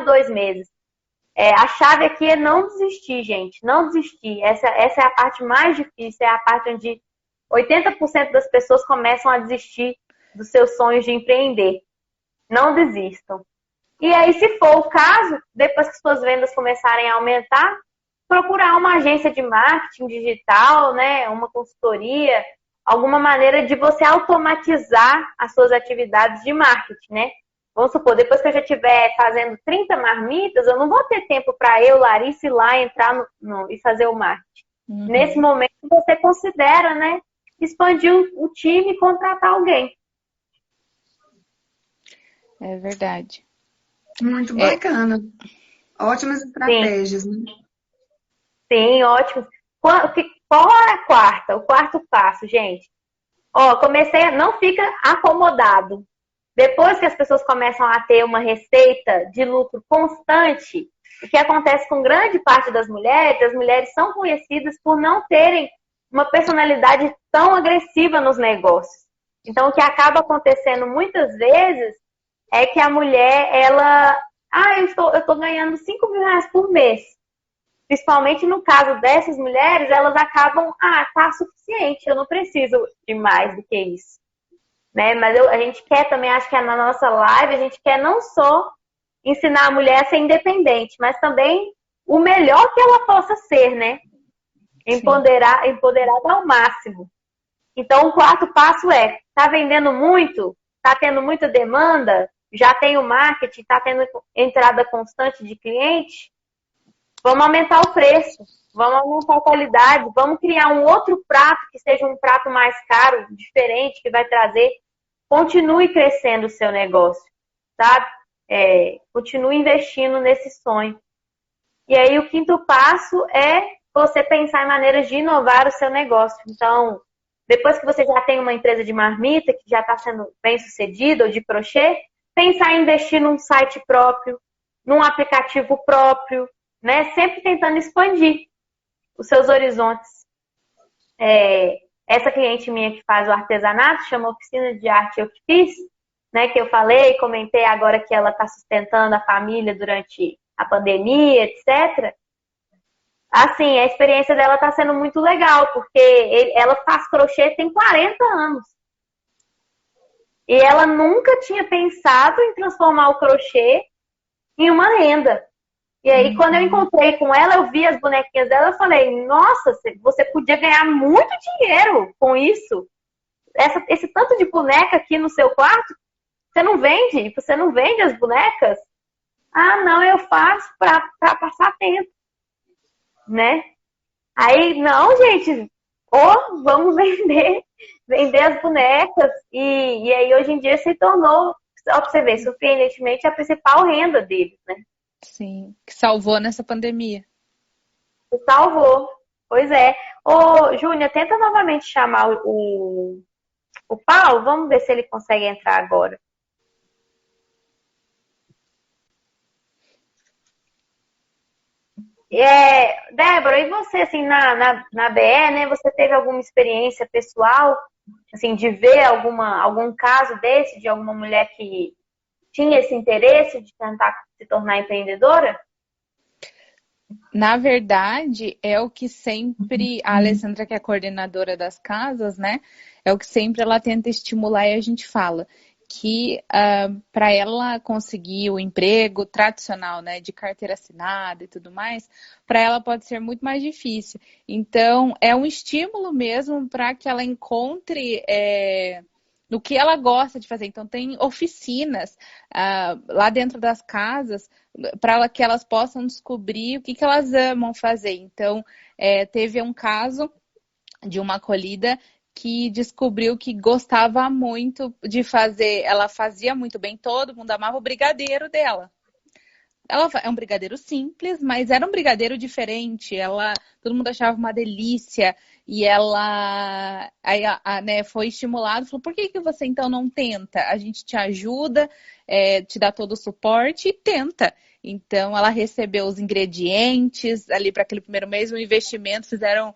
2 meses. A chave aqui é não desistir, gente. Não desistir. Essa é a parte mais difícil. É a parte onde 80% das pessoas começam a desistir dos seus sonhos de empreender. Não desistam. E aí, se for o caso, depois que suas vendas começarem a aumentar, procurar uma agência de marketing digital, né? Uma consultoria, alguma maneira de você automatizar as suas atividades de marketing, né? Vamos supor, depois que eu já estiver fazendo 30 marmitas, eu não vou ter tempo para eu, Larissa, ir lá entrar e fazer o marketing. Uhum. Nesse momento, você considera, né, expandir o time e contratar alguém. É verdade. Muito bacana. Ótimas estratégias, né? Sim, ótimo. Qual é a quarta? O quarto passo, gente. Não fica acomodado. Depois que as pessoas começam a ter uma receita de lucro constante, o que acontece com grande parte das mulheres, as mulheres são conhecidas por não terem uma personalidade tão agressiva nos negócios. Então, o que acaba acontecendo muitas vezes é que a mulher, eu estou ganhando 5 mil reais por mês. Principalmente no caso dessas mulheres, elas acabam, tá suficiente, eu não preciso de mais do que isso. Né? Mas a gente quer também, acho que na nossa live, a gente quer não só ensinar a mulher a ser independente, mas também o melhor que ela possa ser, né? Empoderada ao máximo. Então, o quarto passo tá vendendo muito? Tá tendo muita demanda? Já tem o marketing? Tá tendo entrada constante de cliente? Vamos aumentar o preço, vamos aumentar a qualidade, vamos criar um outro prato que seja um prato mais caro, diferente, que vai trazer. Continue crescendo o seu negócio, sabe? Continue investindo nesse sonho. E aí o quinto passo é você pensar em maneiras de inovar o seu negócio. Então, depois que você já tem uma empresa de marmita, que já está sendo bem sucedida, ou de crochê, pensar em investir num site próprio, num aplicativo próprio, né? Sempre tentando expandir os seus horizontes. Essa cliente minha que faz o artesanato, chama Oficina de Arte Eu Que Fiz, né? Que eu falei, comentei agora que ela está sustentando a família durante a pandemia, etc. Assim, a experiência dela está sendo muito legal, porque ela faz crochê tem 40 anos. E ela nunca tinha pensado em transformar o crochê em uma renda. E aí, quando eu encontrei com ela, eu vi as bonequinhas dela, eu falei, nossa, você podia ganhar muito dinheiro com isso. Esse tanto de boneca aqui no seu quarto, você não vende? Você não vende as bonecas? Ah, não, eu faço para passar tempo, né? Aí, não, gente, vamos vender as bonecas. E aí, hoje em dia, se tornou, só pra você ver, surpreendentemente, a principal renda deles, né? Sim, que salvou nessa pandemia. Salvou. Pois é. Júnior, tenta novamente chamar o Paulo. Vamos ver se ele consegue entrar agora. Débora, e você, assim, na BE, né? Você teve alguma experiência pessoal, assim, de ver algum caso desse, de alguma mulher que tinha esse interesse de tentar se tornar empreendedora? Na verdade, é o que sempre a Alessandra, que é a coordenadora das casas, né? É o que sempre ela tenta estimular e a gente fala que para ela conseguir o emprego tradicional, né, de carteira assinada e tudo mais, para ela pode ser muito mais difícil. Então, é um estímulo mesmo para que ela encontre no que ela gosta de fazer. Então, tem oficinas lá dentro das casas para que elas possam descobrir o que elas amam fazer. Então, teve um caso de uma acolhida que descobriu que gostava muito de fazer, ela fazia muito bem, todo mundo amava o brigadeiro dela. É um brigadeiro simples, mas era um brigadeiro diferente. Todo mundo achava uma delícia. E ela né, foi estimulada, falou, por que você então não tenta? A gente te ajuda, te dá todo o suporte e tenta. Então, ela recebeu os ingredientes ali para aquele primeiro mês, o investimento, fizeram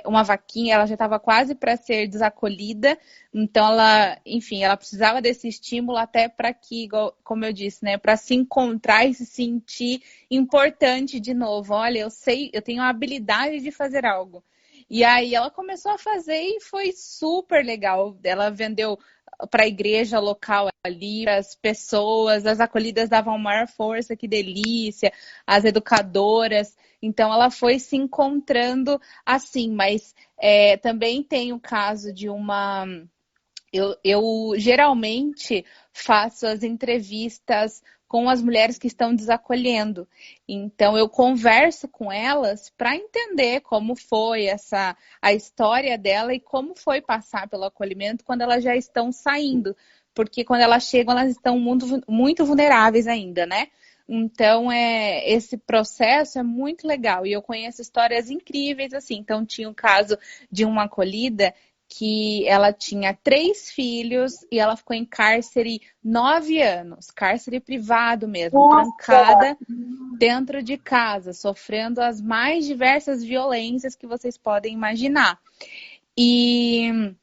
uma vaquinha, ela já estava quase para ser desacolhida, então ela, enfim, ela precisava desse estímulo até para que, como eu disse, né, para se encontrar e se sentir importante de novo. Olha, eu sei, eu tenho a habilidade de fazer algo. E aí ela começou a fazer e foi super legal. Ela vendeu para a igreja local ali, para as pessoas, as acolhidas davam maior força, que delícia, as educadoras. Então ela foi se encontrando assim, mas também tem o caso de uma. Eu geralmente faço as entrevistas com as mulheres que estão desacolhendo. Então, eu converso com elas para entender como foi a história dela e como foi passar pelo acolhimento quando elas já estão saindo. Porque quando elas chegam, elas estão muito, muito vulneráveis ainda, né? Então, esse processo é muito legal. E eu conheço histórias incríveis, assim. Então, tinha o caso de uma acolhida que ela tinha 3 filhos e ela ficou em cárcere 9 anos, cárcere privado mesmo, trancada dentro de casa, sofrendo as mais diversas violências que vocês podem imaginar. E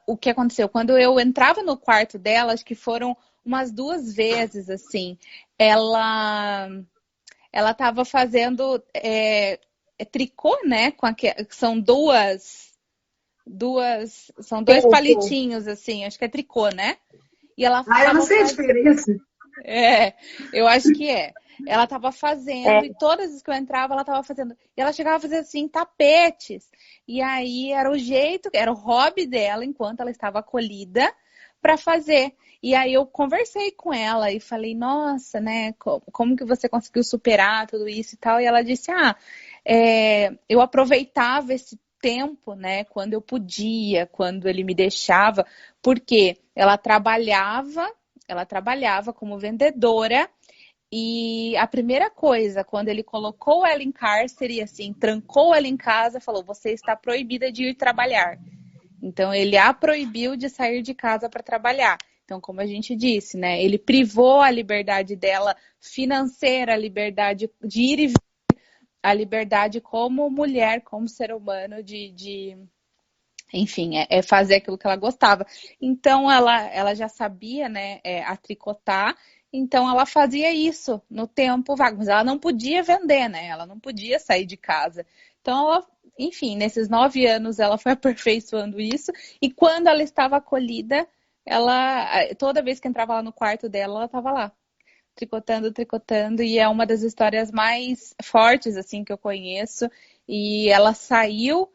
o que aconteceu? Quando eu entrava no quarto dela, acho que foram umas 2 vezes, assim, ela estava fazendo tricô, né? São são 2 palitinhos, assim, acho que é tricô, né? E ela eu não sei a diferença. Eu acho que é. Ela estava fazendo, e todas as que eu entrava, ela estava fazendo. E ela chegava a fazer, assim, tapetes. E aí era o jeito, era o hobby dela, enquanto ela estava acolhida, para fazer. E aí eu conversei com ela e falei, nossa, né, como que você conseguiu superar tudo isso e tal? E ela disse, eu aproveitava esse tempo, né, quando eu podia, quando ele me deixava, porque ela trabalhava como vendedora e a primeira coisa, quando ele colocou ela em cárcere, assim, trancou ela em casa, falou, você está proibida de ir trabalhar. Então, ele a proibiu de sair de casa para trabalhar. Então, como a gente disse, né, ele privou a liberdade dela financeira, a liberdade de ir e vir, a liberdade como mulher, como ser humano, enfim, fazer aquilo que ela gostava. Então, ela já sabia, né, a tricotar, então ela fazia isso no tempo vago, mas ela não podia vender, né, ela não podia sair de casa. Então, enfim, nesses 9 anos ela foi aperfeiçoando isso, e quando ela estava acolhida, toda vez que entrava lá no quarto dela, ela estava lá, tricotando, e é uma das histórias mais fortes, assim, que eu conheço, e ela saiu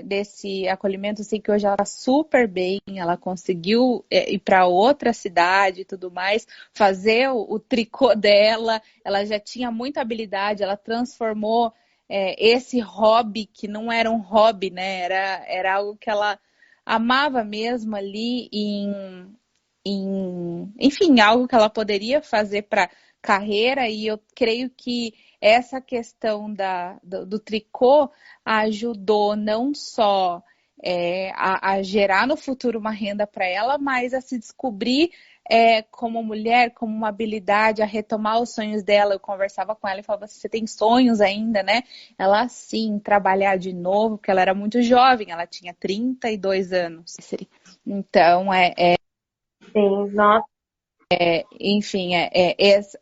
desse acolhimento, assim, que hoje ela está super bem, ela conseguiu ir para outra cidade e tudo mais, fazer o tricô dela, ela já tinha muita habilidade, ela transformou esse hobby, que não era um hobby, né, era algo que ela amava mesmo ali enfim, algo que ela poderia fazer para carreira, e eu creio que essa questão do tricô ajudou não só a gerar no futuro uma renda para ela, mas a se descobrir como mulher, como uma habilidade, a retomar os sonhos dela. Eu conversava com ela e falava, você tem sonhos ainda, né? Ela, sim, trabalhar de novo, porque ela era muito jovem, ela tinha 32 anos. Então, Sim, nossa. enfim,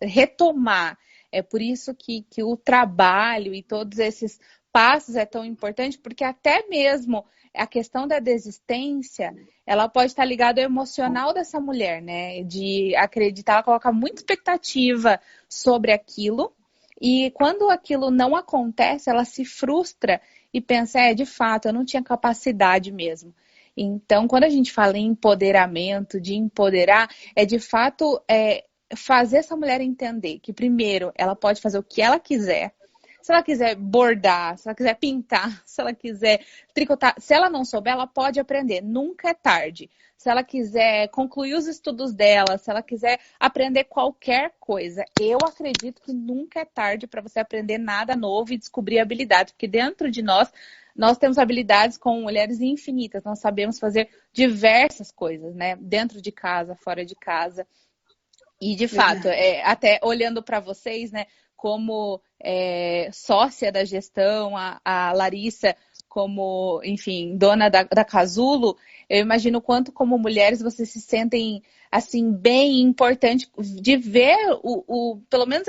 retomar. É por isso que o trabalho e todos esses passos é tão importante, porque até mesmo a questão da desistência, ela pode estar ligada ao emocional dessa mulher, né? De acreditar, ela coloca muita expectativa sobre aquilo, e quando aquilo não acontece, ela se frustra e pensa, de fato, eu não tinha capacidade mesmo. Então, quando a gente fala em empoderamento, de empoderar, de fato fazer essa mulher entender que, primeiro, ela pode fazer o que ela quiser. Se ela quiser bordar, se ela quiser pintar, se ela quiser tricotar, se ela não souber, ela pode aprender. Nunca é tarde. Se ela quiser concluir os estudos dela, se ela quiser aprender qualquer coisa, eu acredito que nunca é tarde para você aprender nada novo e descobrir habilidades, porque dentro de nós temos habilidades com mulheres infinitas, nós sabemos fazer diversas coisas, né? Dentro de casa, fora de casa. E, de fato, até olhando para vocês, né? como sócia da gestão, a Larissa como, enfim, dona da Casulo, eu imagino quanto como mulheres vocês se sentem assim bem importante de ver pelo menos